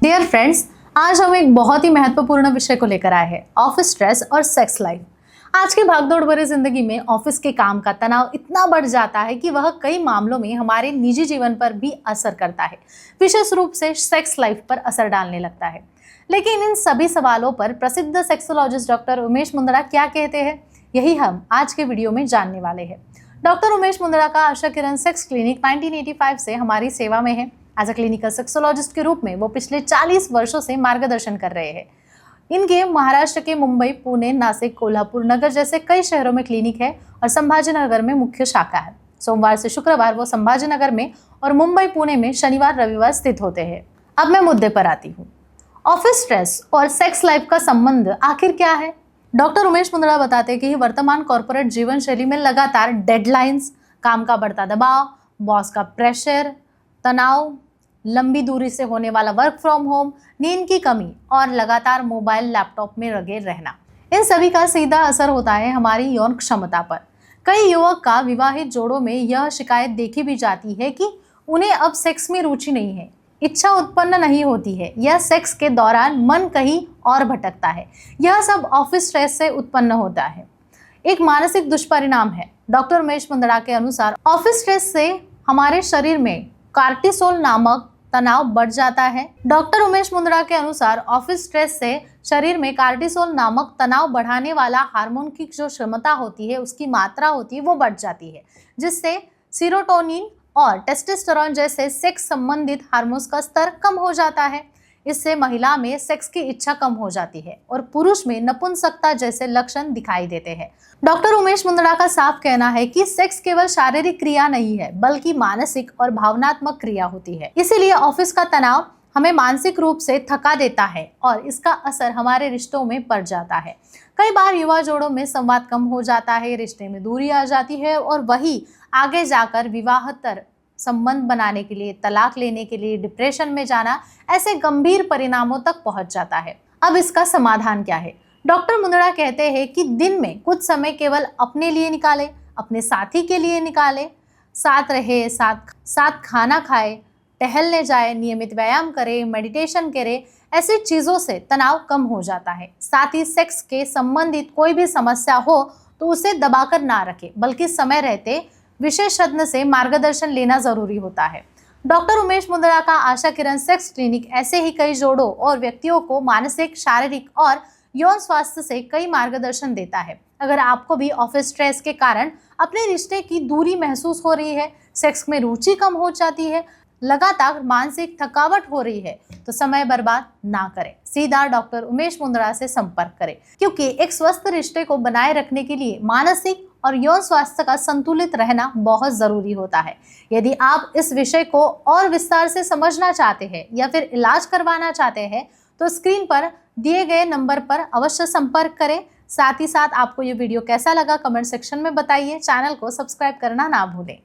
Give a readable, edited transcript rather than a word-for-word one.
Dear friends, आज हम एक बहुत ही महत्वपूर्ण विषय को लेकर आए हैं, ऑफिस स्ट्रेस और सेक्स लाइफ। आज की भागदौड़ भरी जिंदगी में ऑफिस के काम का तनाव इतना बढ़ जाता है कि वह कई मामलों में हमारे निजी जीवन पर भी असर करता है, विशेष रूप से सेक्स लाइफ पर असर डालने लगता है। लेकिन इन सभी सवालों पर प्रसिद्ध सेक्सोलॉजिस्ट डॉक्टर उमेश मुंदड़ा क्या कहते हैं, यही हम आज के वीडियो में जानने वाले हैं। डॉक्टर उमेश मुंदड़ा का आशा किरण सेक्स क्लिनिक 1985 से हमारी सेवा में है। एज अ क्लिनिकल सेक्सोलॉजिस्ट के रूप में वो पिछले 40 वर्षों से मार्गदर्शन कर रहे हैं। इनके महाराष्ट्र के मुंबई, पुणे, नासिक, कोल्हापुर नगर जैसे कई शहरों में क्लिनिक है और संभाजी नगर में मुख्य शाखा है। सोमवार से शुक्रवार वो संभाजी नगर में और मुंबई, पुणे में शनिवार रविवार स्थित होते हैं। अब मैं मुद्दे पर आती हूँ। ऑफिस स्ट्रेस और सेक्स लाइफ का संबंध आखिर क्या है? डॉक्टर उमेश मुंदड़ा बताते हैं कि वर्तमान कॉर्पोरेट जीवन शैली में लगातार डेडलाइंस, काम का बढ़ता दबाव, बॉस का प्रेशर, तनाव, लंबी दूरी से होने वाला वर्क फ्रॉम होम, नींद की कमी और लगातार मोबाइल लैपटॉप में लगे रहना, इन सभी का सीधा असर होता है हमारी यौन क्षमता पर। कई युवक का विवाहित जोड़ों में यह शिकायत देखी भी जाती है कि उन्हें अब सेक्स में रुचि नहीं है, इच्छा उत्पन्न नहीं होती है या सेक्स के दौरान मन कहीं और भटकता है। यह सब ऑफिस स्ट्रेस से उत्पन्न होता है, एक मानसिक दुष्परिणाम है। डॉक्टर उमेश मुंदड़ा के अनुसार ऑफिस स्ट्रेस से हमारे शरीर में कार्टिसोल नामक तनाव बढ़ जाता है। डॉक्टर उमेश मुंदड़ा के अनुसार ऑफिस स्ट्रेस से शरीर में कार्टिसोल नामक तनाव बढ़ाने वाला हार्मोन की जो क्षमता होती है, उसकी मात्रा होती है, वो बढ़ जाती है, जिससे सीरोटोनिन और टेस्टोस्टेरोन जैसे सेक्स संबंधित हार्मोन्स का स्तर कम हो जाता है। इससे महिला में सेक्स की इच्छा कम हो जाती है और पुरुष में नपुंसकता जैसे लक्षण दिखाई देते हैं। डॉक्टर उमेश मुंदड़ा का साफ कहना है कि सेक्स केवल शारीरिक क्रिया नहीं है, बल्कि मानसिक और भावनात्मक क्रिया होती है। इसीलिए ऑफिस का तनाव हमें मानसिक रूप से थका देता है और इसका असर हमारे रिश्तों में पड़ जाता है। कई बार युवा जोड़ों में संवाद कम हो जाता है, रिश्ते में दूरी आ जाती है और वही आगे जाकर विवाहतर संबंध बनाने के लिए, तलाक लेने के लिए, डिप्रेशन में जाना, ऐसे गंभीर परिणामों तक पहुंच जाता है। अब इसका समाधान क्या है? डॉक्टर मुंदड़ा कहते हैं कि दिन में कुछ समय केवल अपने लिए निकालें, अपने साथी के लिए निकालें, साथ रहे, साथ खाना खाए, टहलने जाए, नियमित व्यायाम करें, मेडिटेशन करें। ऐसी चीज़ों से तनाव कम हो जाता है। साथ ही सेक्स के संबंधित कोई भी समस्या हो तो उसे दबाकर ना रखें, बल्कि समय रहते विशेषज्ञ से मार्गदर्शन लेना जरूरी होता है। डॉक्टर उमेश मुंदड़ा का आशा किरण सेक्स क्लिनिक ऐसे ही कई जोड़ों और व्यक्तियों को मानसिक, शारीरिक और यौन स्वास्थ्य से कई मार्गदर्शन देता है। अगर आपको भी ऑफिस स्ट्रेस के कारण अपने रिश्ते की दूरी महसूस हो रही है, सेक्स में रुचि कम हो जाती है, लगातार मानसिक थकावट हो रही है, तो समय बर्बाद ना करें, सीधा डॉक्टर उमेश मुंदड़ा से संपर्क करें, क्योंकि एक स्वस्थ रिश्ते को बनाए रखने के लिए मानसिक और यौन स्वास्थ्य का संतुलित रहना बहुत जरूरी होता है। यदि आप इस विषय को और विस्तार से समझना चाहते हैं या फिर इलाज करवाना चाहते हैं तो स्क्रीन पर दिए गए नंबर पर अवश्य संपर्क करें। साथ ही साथ आपको ये वीडियो कैसा लगा कमेंट सेक्शन में बताइए। चैनल को सब्सक्राइब करना ना भूलें।